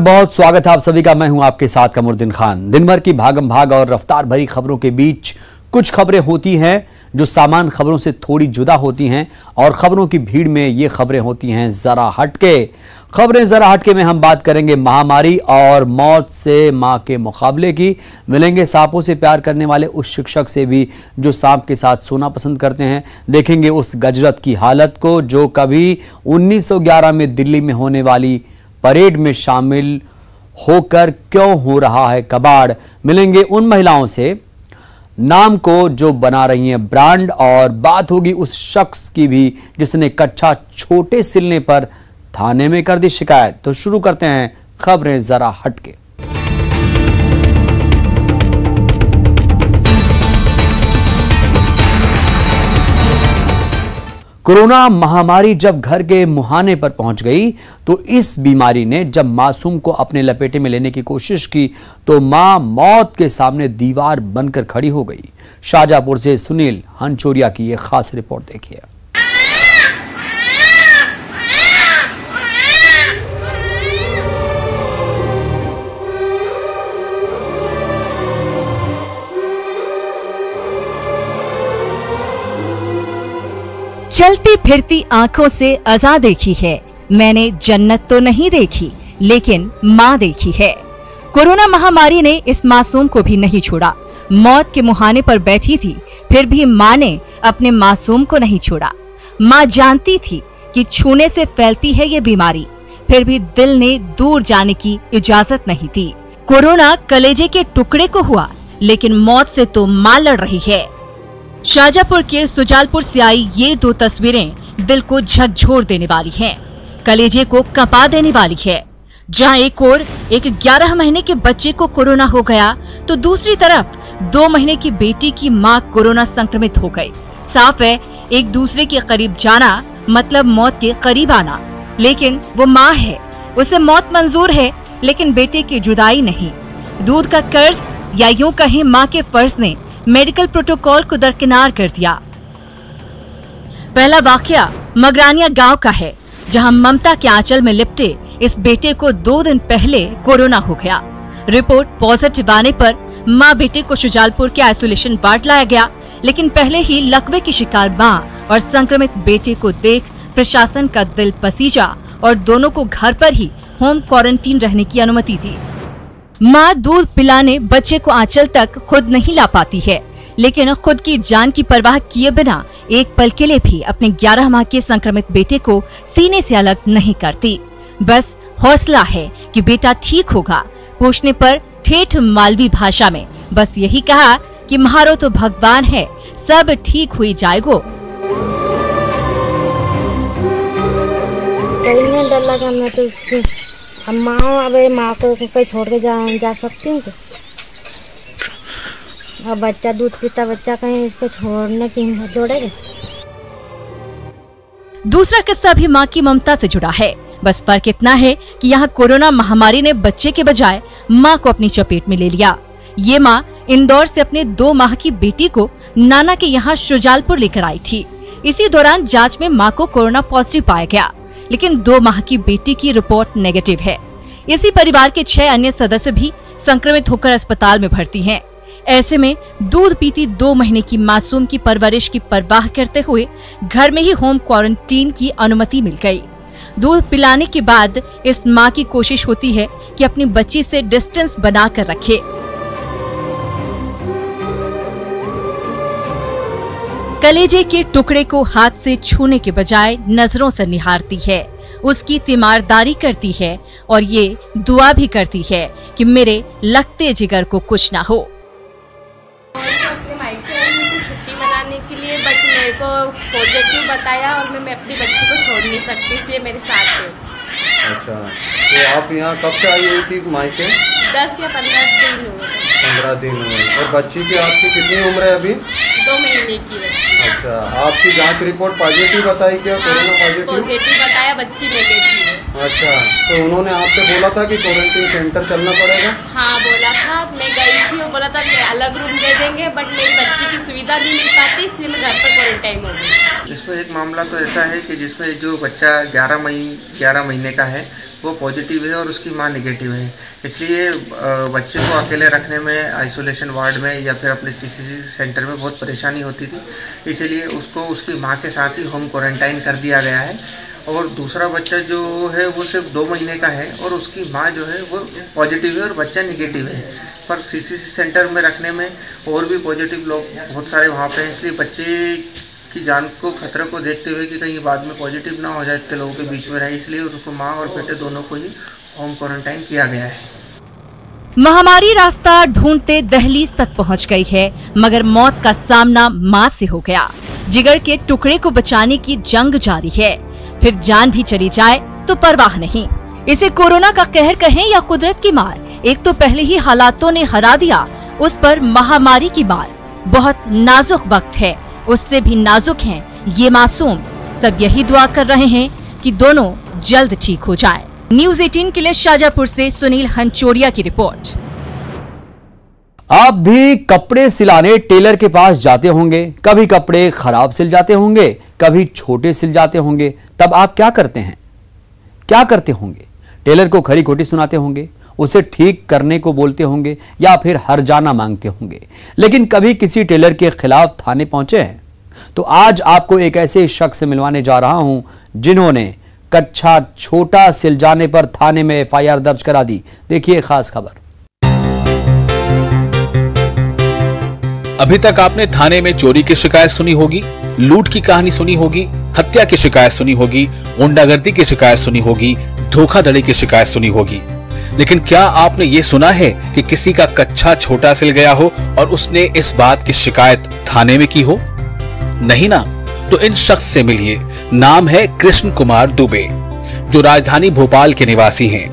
बहुत स्वागत है आप सभी का। मैं हूं आपके साथ कमरुद्दीन खान। दिन भर की भागम भाग और रफ्तार भरी खबरों के बीच कुछ खबरें होती हैं जो सामान्य खबरों से थोड़ी जुदा होती हैं और खबरों की भीड़ में ये खबरें होती हैं जरा हटके। खबरें जरा हटके में हम बात करेंगे महामारी और मौत से मां के मुकाबले की। मिलेंगे सांपों से प्यार करने वाले उस शिक्षक से भी जो सांप के साथ सोना पसंद करते हैं। देखेंगे उस गजरत की हालत को जो कभी 1911 में दिल्ली में होने वाली परेड में शामिल होकर क्यों हो रहा है कबाड़। मिलेंगे उन महिलाओं से नाम को जो बना रही हैं ब्रांड, और बात होगी उस शख्स की भी जिसने कच्चा छोटे सिलने पर थाने में कर दी शिकायत। तो शुरू करते हैं खबरें जरा हटके। कोरोना महामारी जब घर के मुहाने पर पहुंच गई तो इस बीमारी ने जब मासूम को अपने लपेटे में लेने की कोशिश की तो मां मौत के सामने दीवार बनकर खड़ी हो गई। शाहजहांपुर से सुनील हंचोरिया की यह खास रिपोर्ट देखिए। चलती फिरती आंखों से अज़ा देखी है मैंने, जन्नत तो नहीं देखी लेकिन माँ देखी है। कोरोना महामारी ने इस मासूम को भी नहीं छोड़ा। मौत के मुहाने पर बैठी थी फिर भी माँ ने अपने मासूम को नहीं छोड़ा। माँ जानती थी कि छूने से फैलती है ये बीमारी, फिर भी दिल ने दूर जाने की इजाजत नहीं दी। कोरोना कलेजे के टुकड़े को हुआ लेकिन मौत से तो माँ लड़ रही है। शाहजहांपुर के सुजालपुर से आई ये दो तस्वीरें दिल को झकझोर देने वाली हैं, कलेजे को कंपा देने वाली है। जहां एक ओर एक 11 महीने के बच्चे को कोरोना हो गया तो दूसरी तरफ 2 महीने की बेटी की मां कोरोना संक्रमित हो गई। साफ है एक दूसरे के करीब जाना मतलब मौत के करीब आना, लेकिन वो माँ है, उसे मौत मंजूर है लेकिन बेटे की जुदाई नहीं। दूध का कर्ज या यूं कहें माँ के फर्ज ने मेडिकल प्रोटोकॉल को दरकिनार कर दिया। पहला वाकया मगरानिया गांव का है जहां ममता के आंचल में लिपटे इस बेटे को 2 दिन पहले कोरोना हो गया। रिपोर्ट पॉजिटिव आने पर मां बेटे को शुजालपुर के आइसोलेशन वार्ड लाया गया, लेकिन पहले ही लकवे की शिकार मां और संक्रमित बेटे को देख प्रशासन का दिल पसीजा और दोनों को घर पर ही होम क्वारंटीन रहने की अनुमति दी। माँ दूध पिलाने बच्चे को आंचल तक खुद नहीं ला पाती है, लेकिन खुद की जान की परवाह किए बिना एक पल के लिए भी अपने 11 माह के संक्रमित बेटे को सीने से अलग नहीं करती। बस हौसला है कि बेटा ठीक होगा। पूछने पर ठेठ मालवी भाषा में बस यही कहा कि म्हारो तो भगवान है, सब ठीक हुई जाएगो। डर लगा मैं तो उसकी अब माँ को कहीं छोड़ के जा सकती हूँ। अब बच्चा दूध पीता बच्चा कहीं इसको छोड़ने की हिम्मत जोड़ेगा। दूसरा किस्सा भी माँ की ममता से जुड़ा है। बस फर्क इतना है कि यहाँ कोरोना महामारी ने बच्चे के बजाय माँ को अपनी चपेट में ले लिया। ये माँ इंदौर से अपने 2 माह की बेटी को नाना के यहाँ शुजालपुर लेकर आई थी। इसी दौरान जांच में माँ को कोरोना पॉजिटिव पाया गया, लेकिन 2 माह की बेटी की रिपोर्ट नेगेटिव है। इसी परिवार के 6 अन्य सदस्य भी संक्रमित होकर अस्पताल में भर्ती हैं। ऐसे में दूध पीती 2 महीने की मासूम की परवरिश की परवाह करते हुए घर में ही होम क्वारंटीन की अनुमति मिल गई। दूध पिलाने के बाद इस माँ की कोशिश होती है कि अपनी बच्ची से डिस्टेंस बनाकर रखे। कलेजे के टुकड़े को हाथ से छूने के बजाय नजरों से निहारती है, उसकी तीमारदारी करती है और ये दुआ भी करती है कि मेरे लगते जिगर को कुछ ना हो। अपने मायके आई थी छुट्टी मनाने के लिए, बट मेरे को पॉजिटिव बताया और मैं अपनी बच्ची को छोड़ नहीं सकती, इसलिए मेरे साथ है। अच्छा, तो आप यहाँ कब से आई हुई थी मायके? 10 या 15 दिन हुए। 15 दिन हुए। और बच्ची की आपकी कितनी उम्र है अभी? 2 महीने की बच्ची। अच्छा, आपकी जांच रिपोर्ट पॉजिटिव बताई क्या? कोरोना पॉजिटिव बताया, बच्ची नेगेटिव है। अच्छा, तो उन्होंने आपसे बोला था कि क्वारंटीन सेंटर चलना पड़ेगा? हाँ बोला था, मैं गई थी, वो बोला था कि अलग रूम दे देंगे, बट मेरी बच्ची की सुविधा नहीं मिल पाती इसलिए मैं घर पर क्वारंटाइन हो गई। इसमें एक मामला तो ऐसा है कि जिसमें जो बच्चा 11 महीने का है वो पॉजिटिव है और उसकी माँ नेगेटिव है। इसलिए बच्चे को अकेले रखने में आइसोलेशन वार्ड में या फिर अपने सीसीसी सेंटर में बहुत परेशानी होती थी, इसीलिए उसको उसकी माँ के साथ ही होम क्वारंटाइन कर दिया गया है। और दूसरा बच्चा जो है वो सिर्फ 2 महीने का है और उसकी माँ जो है वो पॉजिटिव है और बच्चा नेगेटिव है। पर सीसीसी सेंटर में रखने में और भी पॉजिटिव लोग बहुत सारे वहाँ पे हैं, इसलिए बच्चे की जान को खतरे को देखते हुए कि कहीं बाद में पॉजिटिव ना हो जाए इतने लोगों के बीच में रहे, इसलिए उसको माँ और बेटे दोनों को ही होम क्वारंटाइन किया गया है। महामारी रास्ता ढूंढते दहलीज तक पहुंच गई है, मगर मौत का सामना मां से हो गया। जिगर के टुकड़े को बचाने की जंग जारी है, फिर जान भी चली जाए तो परवाह नहीं। इसे कोरोना का कहर कहें या कुदरत की मार, एक तो पहले ही हालातों ने हरा दिया, उस पर महामारी की मार। बहुत नाजुक वक्त है, उससे भी नाजुक हैं ये मासूम। सब यही दुआ कर रहे हैं कि दोनों जल्द ठीक हो जाएं। न्यूज़ 18 के लिए शाजापुर से सुनील हंचोड़िया की रिपोर्ट। आप भी कपड़े सिलाने टेलर के पास जाते होंगे, कभी कपड़े खराब सिल जाते होंगे, कभी छोटे सिल जाते होंगे। तब आप क्या करते हैं, क्या करते होंगे? टेलर को खरी खोटी सुनाते होंगे, उसे ठीक करने को बोलते होंगे या फिर हर्जाना मांगते होंगे। लेकिन कभी किसी टेलर के खिलाफ थाने पहुंचे हैं? तो आज आपको एक ऐसे शख्स से मिलवाने जा रहा हूं जिन्होंने कच्छा छोटा सिल जाने पर थाने में एफआईआर दर्ज करा दी। देखिए खास खबर। अभी तक आपने थाने में चोरी की शिकायत सुनी होगी, लूट की कहानी सुनी होगी, हत्या की शिकायत सुनी होगी, गुंडागर्दी की शिकायत सुनी होगी, धोखाधड़ी की शिकायत सुनी होगी। लेकिन क्या आपने ये सुना है कि किसी का कच्छा छोटा सिल गया हो और उसने इस बात की शिकायत थाने में की हो? नहीं ना। तो इन शख्स से मिलिए। नाम है कृष्ण कुमार दुबे, जो राजधानी भोपाल के निवासी हैं।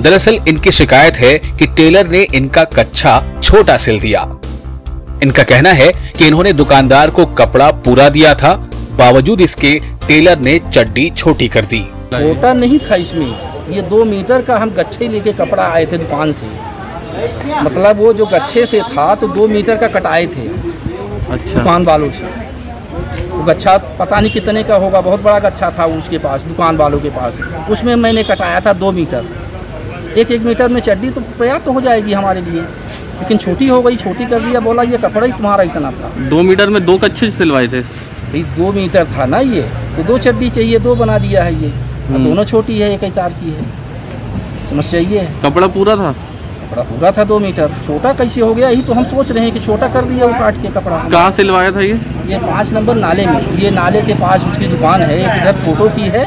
दरअसल इनकी शिकायत है कि टेलर ने इनका कच्छा छोटा सिल दिया। इनका कहना है कि इन्होंने दुकानदार को कपड़ा पूरा दिया था, बावजूद इसके टेलर ने चड्डी छोटी कर दी। छोटा नहीं था इसमें, ये 2 मीटर का हम गच्छे लेके कपड़ा आए थे दुकान से। मतलब वो जो गच्छे से था तो 2 मीटर का कटाए थे। अच्छा। दुकान वालों से वो गच्छा पता नहीं कितने का होगा, बहुत बड़ा गच्छा था उसके पास, दुकान वालों के पास। उसमें मैंने कटाया था 2 मीटर। 1-1 मीटर में चड्डी तो पर्याप्त हो जाएगी हमारे लिए, लेकिन छोटी हो गई, छोटी कर दिया। बोला ये कपड़ा ही तुम्हारा इतना था। 2 मीटर में 2 कच्छे सिलवाए थे भाई, 2 मीटर था ना ये, तो 2 चड्डी चाहिए, 2 बना दिया है ये। दोनों छोटी है, 1 तार की है। समस्या ये है। कपड़ा पूरा था? कपड़ा पूरा था 2 मीटर, छोटा कैसे हो गया? यही तो हम सोच रहे हैं कि छोटा कर दिया वो काट के कपड़ा। कहाँ सिलवाया था ये? 5 नंबर नाले में। ये नाले के पास उसकी दुकान है, इधर फोटो की है,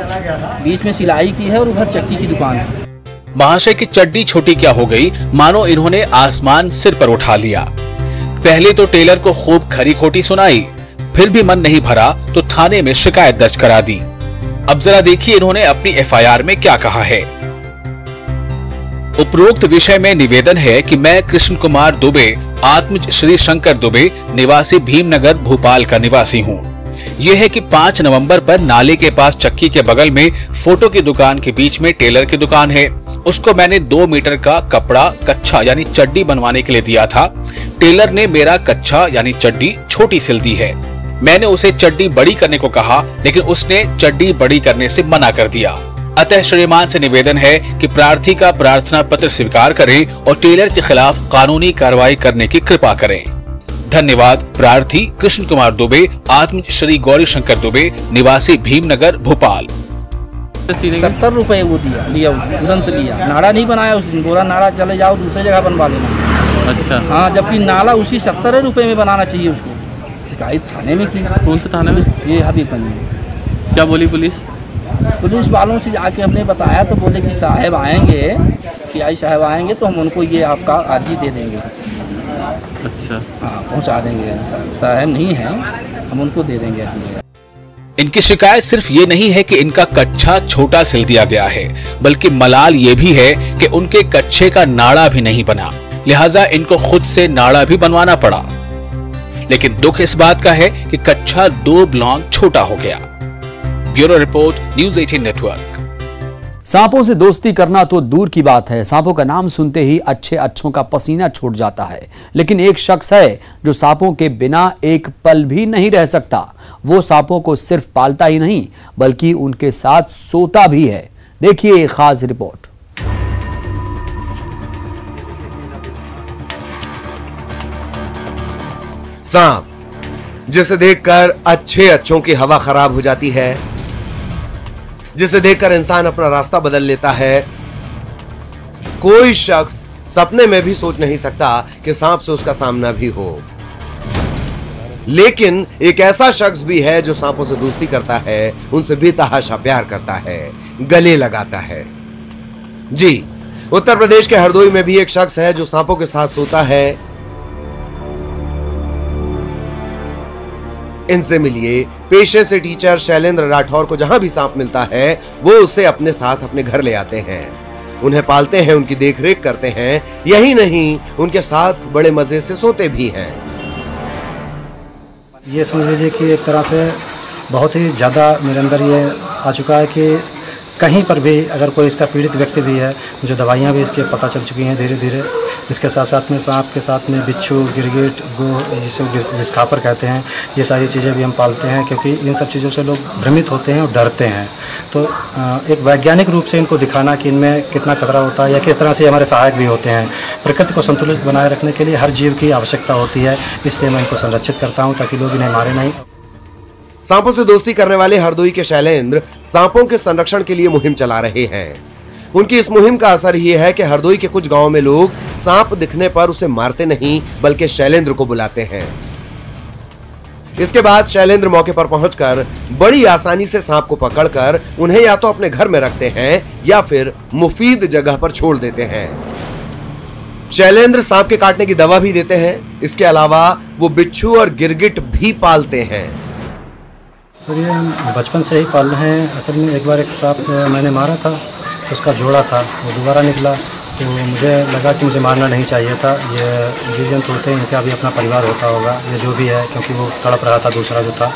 बीच में सिलाई की है और उधर चक्की की दुकान है। महाशय की चड्डी छोटी क्या हो गई, मानो इन्होंने आसमान सिर पर उठा लिया। पहले तो टेलर को खूब खरी खोटी सुनाई, फिर भी मन नहीं भरा तो थाने में शिकायत दर्ज करा दी। अब जरा देखिए इन्होंने अपनी एफआईआर में क्या कहा है। उपरोक्त विषय में निवेदन है कि मैं कृष्ण कुमार दुबे, आत्मज श्री शंकर दुबे, निवासी भीमनगर भोपाल का निवासी हूँ। यह है कि 5 नवंबर पर नाले के पास चक्की के बगल में फोटो की दुकान के बीच में टेलर की दुकान है। उसको मैंने 2 मीटर का कपड़ा कच्छा यानी चड्डी बनवाने के लिए दिया था। टेलर ने मेरा कच्छा यानी चड्डी छोटी सिल दी है। मैंने उसे चड्डी बड़ी करने को कहा, लेकिन उसने चड्डी बड़ी करने से मना कर दिया। अतः श्रीमान से निवेदन है कि प्रार्थी का प्रार्थना पत्र स्वीकार करें और टेलर के खिलाफ कानूनी कार्रवाई करने की कृपा करें। धन्यवाद। प्रार्थी कृष्ण कुमार दुबे, आत्म श्री गौरी शंकर दुबे, निवासी भीमनगर भोपाल। 70 रुपए वो लिया तुरंत लिया। नाड़ा नहीं बनाया उस दिन, बोला नाड़ा चले जाओ दूसरी जगह बनवा लेना। अच्छा। हाँ, जबकि नाला उसी 70 रुपए में बनाना चाहिए उसको। शिकायत थाने में की। कौन से थाने में? ये हबीबगंज में। क्या बोली पुलिस? पुलिस वालों से जाके हमने बताया तो बोले कि साहब आएंगे, पीआई साहब आएंगे तो हम उनको ये आपका अर्जी दे देंगे। अच्छा। हाँ, पहुँचा देंगे। साहब नहीं है, हम उनको दे देंगे अर्जी। इनकी शिकायत सिर्फ ये नहीं है कि इनका कच्छा छोटा सिल दिया गया है, बल्कि मलाल ये भी है कि उनके कच्छे का नाड़ा भी नहीं बना, लिहाजा इनको खुद से नाड़ा भी बनवाना पड़ा। लेकिन दुख इस बात का है कि कच्छा 2 ब्लॉक छोटा हो गया। Bureau report, news 18 network. सांपों से दोस्ती करना तो दूर की बात है, सांपों का नाम सुनते ही अच्छों का पसीना छूट जाता है। लेकिन एक शख्स है जो सांपों के बिना एक पल भी नहीं रह सकता। वो सांपों को सिर्फ पालता ही नहीं, बल्कि उनके साथ सोता भी है। देखिए एक खास रिपोर्ट। सांप, जिसे देखकर अच्छों की हवा खराब हो जाती है, जिसे देखकर इंसान अपना रास्ता बदल लेता है। कोई शख्स सपने में भी सोच नहीं सकता कि सांप से उसका सामना भी हो। लेकिन एक ऐसा शख्स भी है जो सांपों से दोस्ती करता है, उनसे बेतहाशा प्यार करता है, गले लगाता है। जी, उत्तर प्रदेश के हरदोई में भी एक शख्स है जो सांपों के साथ सोता है। इनसे मिलिए। पेशे से टीचर शैलेंद्र राठौर को जहां भी सांप मिलता है वो उसे अपने साथ अपने घर ले आते हैं, उन्हें पालते हैं, उनकी देखरेख करते हैं। यही नहीं, उनके साथ बड़े मजे से सोते भी हैं। ये समझ लीजिए कि एक तरह से बहुत ही ज़्यादा मेरे अंदर ये आ चुका है कि कहीं पर भी अगर कोई इसका पीड़ित व्यक्ति भी है, जो दवाइयाँ भी इसके पता चल चुकी हैं धीरे धीरे। इसके साथ साथ में सांप के साथ में बिच्छू, गिरगिट, जिसे घिसखापर कहते हैं, ये सारी चीज़ें भी हम पालते हैं, क्योंकि इन सब चीज़ों से लोग भ्रमित होते हैं और डरते हैं। तो एक वैज्ञानिक रूप से इनको दिखाना कि इनमें कितना खतरा होता है या किस तरह से हमारे सहायक भी होते हैं। प्रकृति को संतुलित बनाए रखने के लिए हर जीव की आवश्यकता होती है, इसलिए मैं इनको संरक्षित करता हूँ ताकि लोग इन्हें मारे नहीं। सांपों से दोस्ती करने वाले हरदोई के शैलेंद्र सांपों के संरक्षण के लिए मुहिम चला रहे हैं। उनकी इस मुहिम का असर ये है कि हरदोई के कुछ गांवों में लोग सांप दिखने पर उसे मारते नहीं बल्कि शैलेंद्र को बुलाते हैं। इसके बाद शैलेंद्र मौके पर पहुंचकर बड़ी आसानी से सांप को पकड़कर उन्हें या तो अपने घर में रखते हैं या फिर मुफीद जगह पर छोड़ देते हैं। शैलेंद्र सांप के काटने की दवा भी देते हैं। इसके अलावा वो बिच्छू और गिरगिट भी पालते हैं। सर ये बचपन से ही पाल रहे हैं। असल में एक बार एक सांप मैंने मारा था, उसका जोड़ा था, वो दोबारा निकला, तो मुझे लगा कि मुझे मारना नहीं चाहिए था। ये जीव जंतु होते हैं, इनका भी अपना परिवार होता होगा, ये जो भी है, क्योंकि वो तड़प रहा था दूसरा जो था।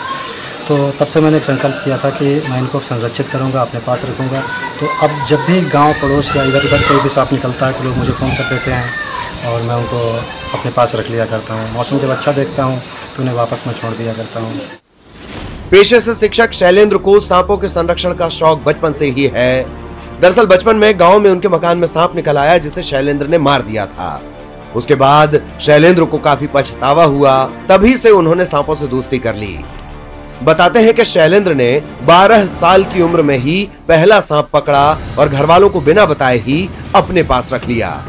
तो तब से मैंने एक संकल्प किया था कि मैं इनको संरक्षित करूंगा, अपने पास रखूंगा। तो अब जब भी गांव पड़ोस या इधर उधर कोई भी सांप निकलता है तो लोग मुझे फ़ोन कर देते हैं और मैं उनको अपने पास रख लिया करता हूँ। मौसम जब अच्छा देखता हूँ तो उन्हें वापस मैं छोड़ दिया करता हूँ। पेशे से शिक्षक शैलेंद्र को सांपों के संरक्षण का शौक बचपन से ही है। दरअसल बचपन में गांव में उनके मकान में सांप निकल आया जिसे शैलेंद्र ने मार दिया था। उसके बाद शैलेंद्र को काफी पछतावा हुआ, तभी से उन्होंने सांपों से दोस्ती कर ली। बताते हैं कि शैलेंद्र ने 12 साल की उम्र में ही पहला सांप पकड़ा और घर वालों को बिना बताए ही अपने पास रख लिया।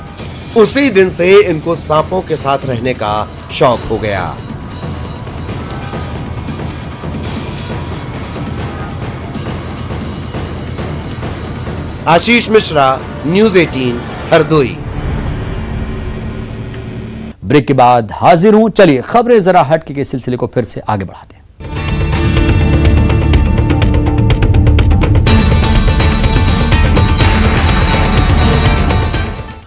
उसी दिन से इनको सांपों के साथ रहने का शौक हो गया। आशीष मिश्रा, न्यूज़ 18, हरदोई। ब्रेक के बाद हाजिर हूं। चलिए खबरें जरा हटके के सिलसिले को फिर से आगे बढ़ाते हैं।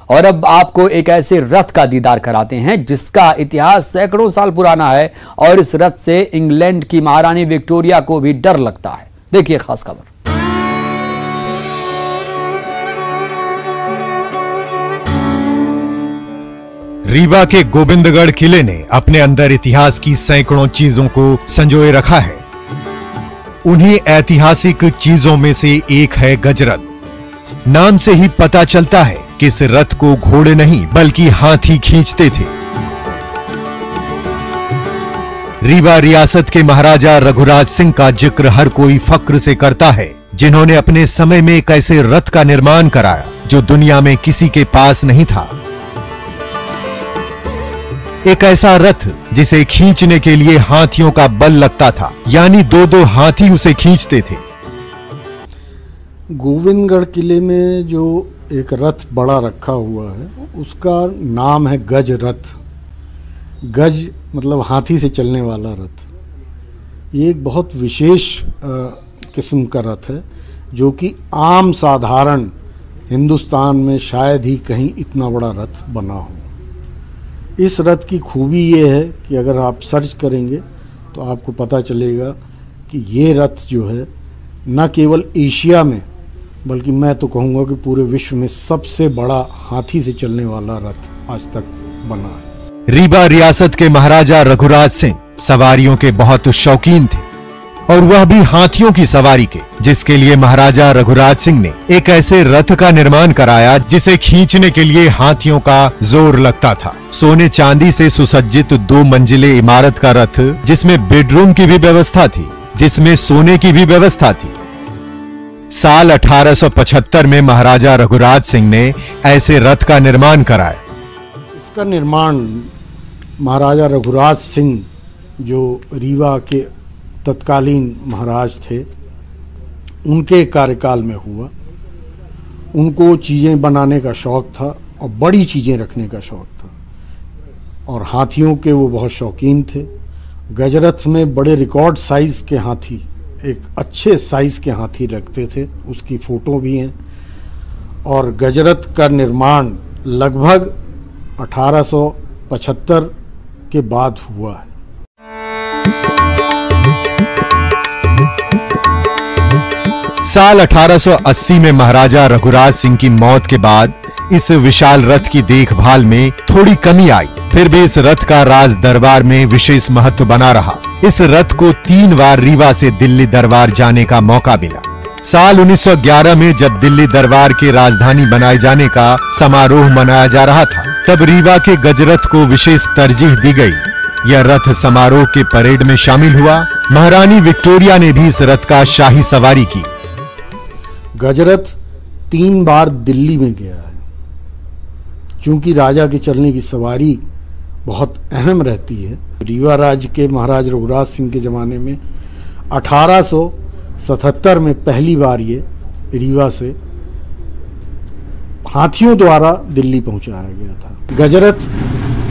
और अब आपको एक ऐसे रथ का दीदार कराते हैं जिसका इतिहास सैकड़ों साल पुराना है और इस रथ से इंग्लैंड की महारानी विक्टोरिया को भी डर लगता है। देखिए खास खबर। रीवा के गोविंदगढ़ किले ने अपने अंदर इतिहास की सैकड़ों चीजों को संजोए रखा है। उन्हीं ऐतिहासिक चीजों में से एक है गजरथ। नाम से ही पता चलता है कि इस रथ को घोड़े नहीं बल्कि हाथी खींचते थे। रीवा रियासत के महाराजा रघुराज सिंह का जिक्र हर कोई फक्र से करता है, जिन्होंने अपने समय में एक ऐसे रथ का निर्माण कराया जो दुनिया में किसी के पास नहीं था। एक ऐसा रथ जिसे खींचने के लिए हाथियों का बल लगता था, यानी 2-2 हाथी उसे खींचते थे। गोविंदगढ़ किले में जो एक रथ बड़ा रखा हुआ है उसका नाम है गज रथ। गज मतलब हाथी से चलने वाला रथ। ये एक बहुत विशेष किस्म का रथ है जो कि आम साधारण हिंदुस्तान में शायद ही कहीं इतना बड़ा रथ बना हो। इस रथ की खूबी ये है कि अगर आप सर्च करेंगे तो आपको पता चलेगा कि ये रथ जो है न केवल एशिया में बल्कि मैं तो कहूँगा कि पूरे विश्व में सबसे बड़ा हाथी से चलने वाला रथ आज तक बना है। रीवा रियासत के महाराजा रघुराज सिंह सवारियों के बहुत शौकीन थे और वह भी हाथियों की सवारी के, जिसके लिए महाराजा रघुराज सिंह ने एक ऐसे रथ का निर्माण कराया जिसे खींचने के लिए हाथियों का जोर लगता था। सोने चांदी से सुसज्जित 2 मंजिले इमारत का रथ, जिसमें बेडरूम की भी व्यवस्था थी, जिसमें सोने की भी व्यवस्था थी। साल 1875 में महाराजा रघुराज सिंह ने ऐसे रथ का निर्माण कराया। इसका निर्माण महाराजा रघुराज सिंह, जो रीवा के तत्कालीन महाराज थे, उनके कार्यकाल में हुआ। उनको चीज़ें बनाने का शौक़ था और बड़ी चीज़ें रखने का शौक़ था, और हाथियों के वो बहुत शौकीन थे। गजरथ में बड़े रिकॉर्ड साइज़ के हाथी, एक अच्छे साइज़ के हाथी रखते थे, उसकी फ़ोटो भी हैं। और गजरथ का निर्माण लगभग 1875 के बाद हुआ है। साल 1880 में महाराजा रघुराज सिंह की मौत के बाद इस विशाल रथ की देखभाल में थोड़ी कमी आई। फिर भी इस रथ का राज दरबार में विशेष महत्व बना रहा। इस रथ को 3 बार रीवा से दिल्ली दरबार जाने का मौका मिला। साल 1911 में जब दिल्ली दरबार के राजधानी बनाए जाने का समारोह मनाया जा रहा था, तब रीवा के गजरथ को विशेष तरजीह दी गई। यह रथ समारोह के परेड में शामिल हुआ। महारानी विक्टोरिया ने भी इस रथ का शाही सवारी की। गजरथ 3 बार दिल्ली में गया है। चूंकि राजा के चलने की सवारी बहुत अहम रहती है। रीवा राज्य के महाराज रघुराज सिंह के ज़माने में 1877 में पहली बार ये रीवा से हाथियों द्वारा दिल्ली पहुंचाया गया था। गजरथ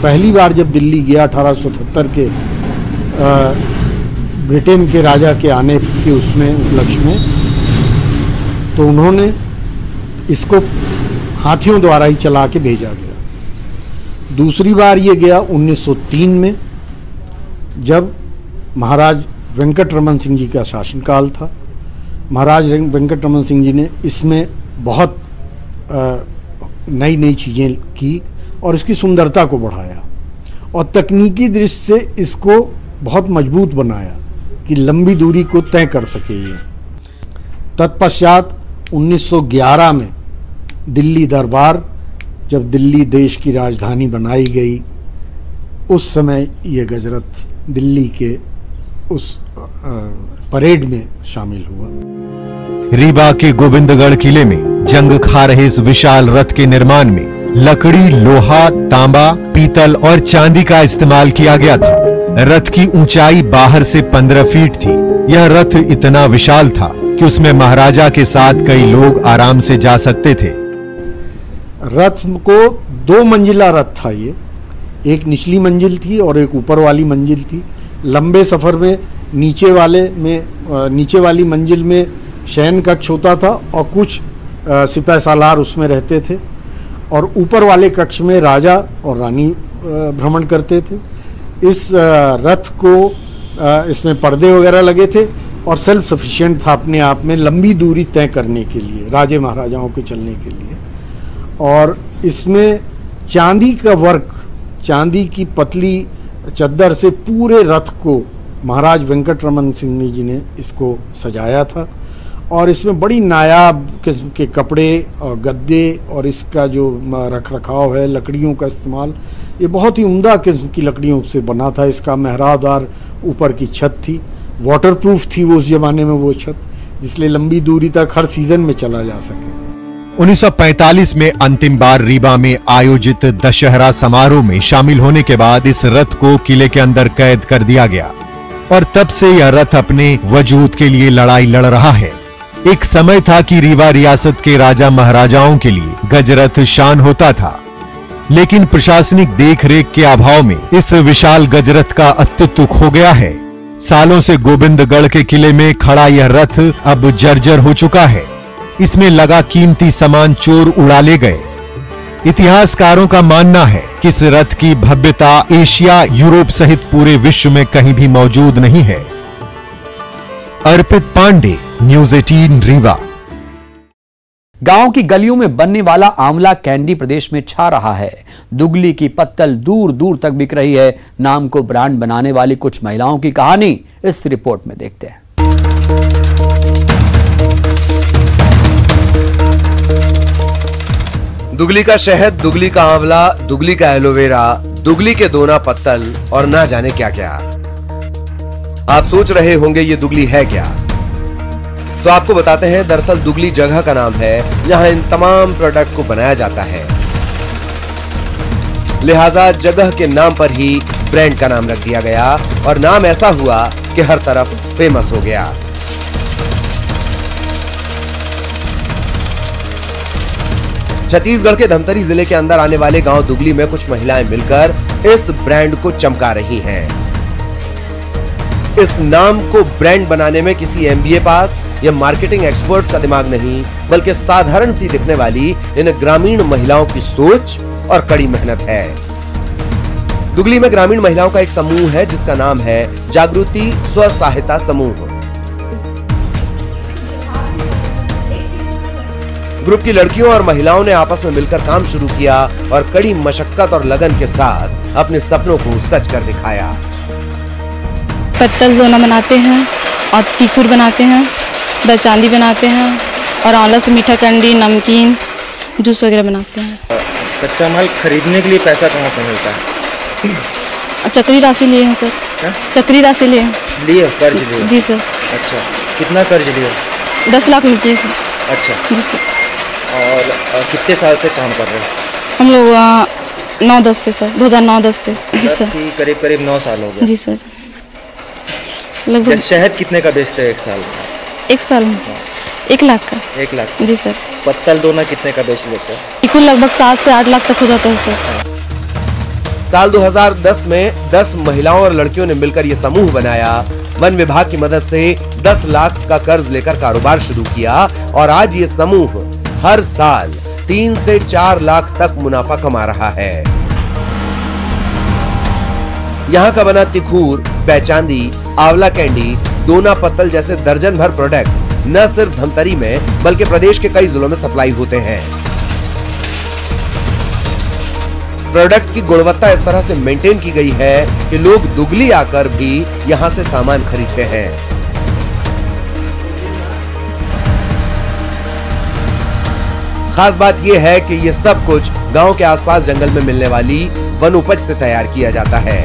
पहली बार जब दिल्ली गया 1877 के ब्रिटेन के राजा के आने के उसमें उपलक्ष्य में, तो उन्होंने इसको हाथियों द्वारा ही चला के भेजा गया। दूसरी बार ये गया 1903 में, जब महाराज वेंकटरमन सिंह जी का शासनकाल था। महाराज वेंकटरमन सिंह जी ने इसमें बहुत नई नई चीज़ें की और इसकी सुंदरता को बढ़ाया और तकनीकी दृष्टि से इसको बहुत मजबूत बनाया कि लंबी दूरी को तय कर सके ये। तत्पश्चात 1911 में दिल्ली दरबार, जब दिल्ली देश की राजधानी बनाई गई, उस समय ये गजरथ दिल्ली के उस परेड में शामिल हुआ। रीवा के गोविंदगढ़ किले में जंग खा रहे इस विशाल रथ के निर्माण में लकड़ी, लोहा, तांबा, पीतल और चांदी का इस्तेमाल किया गया था। रथ की ऊंचाई बाहर से 15 फीट थी। यह रथ इतना विशाल था कि उसमें महाराजा के साथ कई लोग आराम से जा सकते थे। रथ को 2 मंजिला रथ था ये। एक निचली मंजिल थी और एक ऊपर वाली मंजिल थी। लंबे सफ़र में नीचे वाली मंजिल में शयन कक्ष होता था और कुछ सिपाही सालार उसमें रहते थे, और ऊपर वाले कक्ष में राजा और रानी भ्रमण करते थे। इस रथ को इसमें पर्दे वगैरह लगे थे और सेल्फ सफिशिएंट था अपने आप में लंबी दूरी तय करने के लिए, राजे महाराजाओं के चलने के लिए। और इसमें चांदी का वर्क, चांदी की पतली चद्दर से पूरे रथ को महाराज वेंकटरमन सिंह जी ने इसको सजाया था। और इसमें बड़ी नायाब किस्म के कपड़े और गद्दे और इसका जो रख रखाव है, लकड़ियों का इस्तेमाल, ये बहुत ही उम्दा किस्म की लकड़ियों से बना था। इसका मेहराबदार ऊपर की छत थी, वाटरप्रूफ थी वो उस जमाने में वो छत, जिसलिए लंबी दूरी तक हर सीजन में चला जा सके। 1945 में अंतिम बार रीवा में आयोजित दशहरा समारोह में शामिल होने के बाद इस रथ को किले के अंदर कैद कर दिया गया और तब से यह रथ अपने वजूद के लिए लड़ाई लड़ रहा है। एक समय था कि रीवा रियासत के राजा महाराजाओं के लिए गजरथ शान होता था, लेकिन प्रशासनिक देखरेख के अभाव में इस विशाल गजरथ का अस्तित्व खो गया है। सालों से गोविंदगढ़ के किले में खड़ा यह रथ अब जर्जर हो चुका है। इसमें लगा कीमती सामान चोर उड़ा ले गए। इतिहासकारों का मानना है कि इस रथ की भव्यता एशिया, यूरोप सहित पूरे विश्व में कहीं भी मौजूद नहीं है। अर्पित पांडे, न्यूज़ 18 रीवा। गांव की गलियों में बनने वाला आंवला कैंडी प्रदेश में छा रहा है। दुगली की पत्तल दूर दूर तक बिक रही है। नाम को ब्रांड बनाने वाली कुछ महिलाओं की कहानी इस रिपोर्ट में देखते हैं। दुगली का शहद, दुगली का आंवला, दुगली का एलोवेरा, दुगली के दोना पत्तल और ना जाने क्या क्या। आप सोच रहे होंगे ये दुगली है क्या? तो आपको बताते हैं, दरअसल दुगली जगह का नाम है जहां इन तमाम प्रोडक्ट को बनाया जाता है। लिहाजा जगह के नाम पर ही ब्रांड का नाम रख दिया गया और नाम ऐसा हुआ कि हर तरफ फेमस हो गया। छत्तीसगढ़ के धमतरी जिले के अंदर आने वाले गांव दुगली में कुछ महिलाएं मिलकर इस ब्रांड को चमका रही हैं। इस नाम को ब्रांड बनाने में किसी MBA पास या मार्केटिंग एक्सपर्ट्स का दिमाग नहीं, बल्कि साधारण सी दिखने वाली इन ग्रामीण महिलाओं की सोच और कड़ी मेहनत है। दुगली में ग्रामीण महिलाओं का एक समूह है जिसका नाम है जागृति स्व सहायता समूह। ग्रुप की लड़कियों और महिलाओं ने आपस में मिलकर काम शुरू किया और कड़ी मशक्कत और लगन के साथ अपने सपनों को सच कर दिखाया। पत्तल दोना बनाते हैं और तीखुर बनाते हैं, दरचांदी बनाते हैं और आंवला से मीठा कंडी, नमकीन, जूस वगैरह बनाते हैं। कच्चा माल खरीदने के लिए पैसा कहाँ से मिलता है? चक्री राशि लिए हैं सर। चक्री राशि लिए कर्ज लिए? जी सर। अच्छा, कितना कर्ज लिया? 10 लाख मिलती है। अच्छा जी सर। और कितने साल से काम कर रहे हैं? हम लोग 9-10 से सर, 2009-10 से। जी सर। करीब 9 साल हो गए। जी सर। लगभग शहद कितने का बेचते हैं एक साल में? एक साल में 1 लाख का। 1 लाख? जी सर। पत्तल दोना कितने का बेच लेते हैं? तीखुर लगभग 7 से 8 लाख तक हो जाता है सर। साल 2010 में 10 महिलाओं और लड़कियों ने मिलकर ये समूह बनाया। वन विभाग की मदद से 10 लाख का कर्ज लेकर कारोबार शुरू किया और आज ये समूह हर साल 3 से 4 लाख तक मुनाफा कमा रहा है। यहाँ का बना तिखूर, बैचांदी, आंवला कैंडी, दोना पत्तल जैसे दर्जन भर प्रोडक्ट न सिर्फ धमतरी में बल्कि प्रदेश के कई जिलों में सप्लाई होते हैं। प्रोडक्ट की गुणवत्ता इस तरह से मेंटेन की गई है कि लोग दुगली आकर भी यहाँ से सामान खरीदते हैं। खास बात यह है कि ये सब कुछ गांव के आसपास जंगल में मिलने वाली वन उपज से तैयार किया जाता है।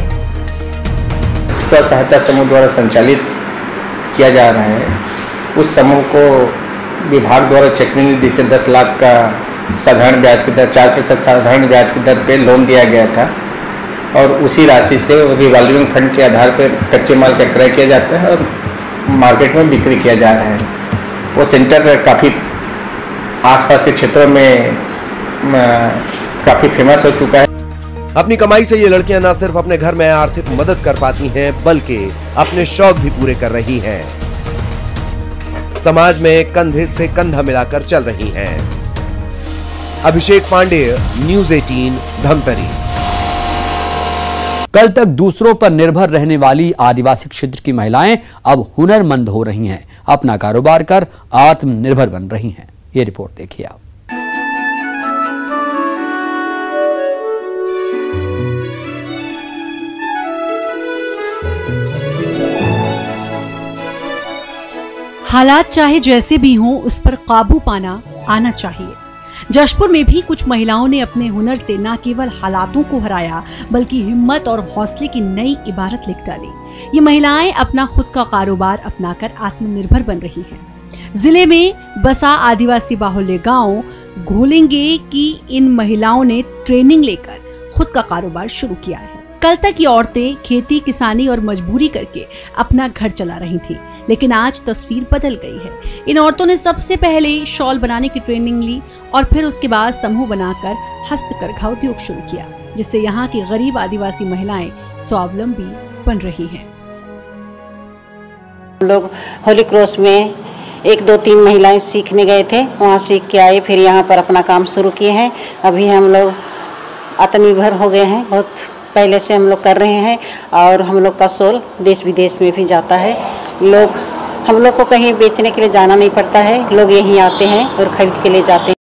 स्व सहायता समूह द्वारा संचालित किया जा रहा है। उस समूह को विभाग द्वारा चक्री निधि से 10 लाख का साधारण ब्याज की दर 4% साधारण ब्याज की दर पे लोन दिया गया था और उसी राशि से रिवॉल्विंग फंड के आधार पर कच्चे माल का क्रय किया जाता है और मार्केट में बिक्री किया जा रहा है। वो सेंटर काफ़ी आसपास के क्षेत्रों में काफ़ी फेमस हो चुका है। अपनी कमाई से ये लड़कियां न सिर्फ अपने घर में आर्थिक मदद कर पाती हैं बल्कि अपने शौक भी पूरे कर रही हैं। समाज में कंधे से कंधा मिलाकर चल रही हैं। अभिषेक पांडेय, न्यूज़ 18, धमतरी। कल तक दूसरों पर निर्भर रहने वाली आदिवासी क्षेत्र की महिलाएं अब हुनरमंद हो रही हैं, अपना कारोबार कर आत्मनिर्भर बन रही हैं। ये रिपोर्ट देखिए आप। हालात चाहे जैसे भी हों, उस पर काबू पाना आना चाहिए। जशपुर में भी कुछ महिलाओं ने अपने हुनर से न केवल हालातों को हराया बल्कि हिम्मत और हौसले की नई इबारत लिख डाली। ये महिलाएं अपना खुद का कारोबार अपनाकर आत्मनिर्भर बन रही हैं। जिले में बसा आदिवासी बाहुल्य गांव घोलेंगे की इन महिलाओं ने ट्रेनिंग लेकर खुद का कारोबार शुरू किया है। कल तक ये औरतें खेती, किसानी और मजबूरी करके अपना घर चला रही थी, लेकिन आज तस्वीर बदल गई है। इन औरतों ने सबसे पहले शॉल बनाने की ट्रेनिंग ली और फिर उसके बाद समूह बनाकर हस्तकरघा उद्योग शुरू किया, जिससे यहाँ की गरीब आदिवासी महिलाएं स्वावलंबी बन रही हैं। हम लोग होली क्रॉस में 1-2-3 महिलाएं सीखने गए थे, वहाँ सीख के आए, फिर यहाँ पर अपना काम शुरू किए हैं। अभी हम लोग आत्मनिर्भर हो गए हैं, बहुत पहले से हम लोग कर रहे हैं और हम लोग का शॉल देश विदेश में भी जाता है। हम लोग को कहीं बेचने के लिए जाना नहीं पड़ता है, लोग यहीं आते हैं और खरीद के ले जाते हैं।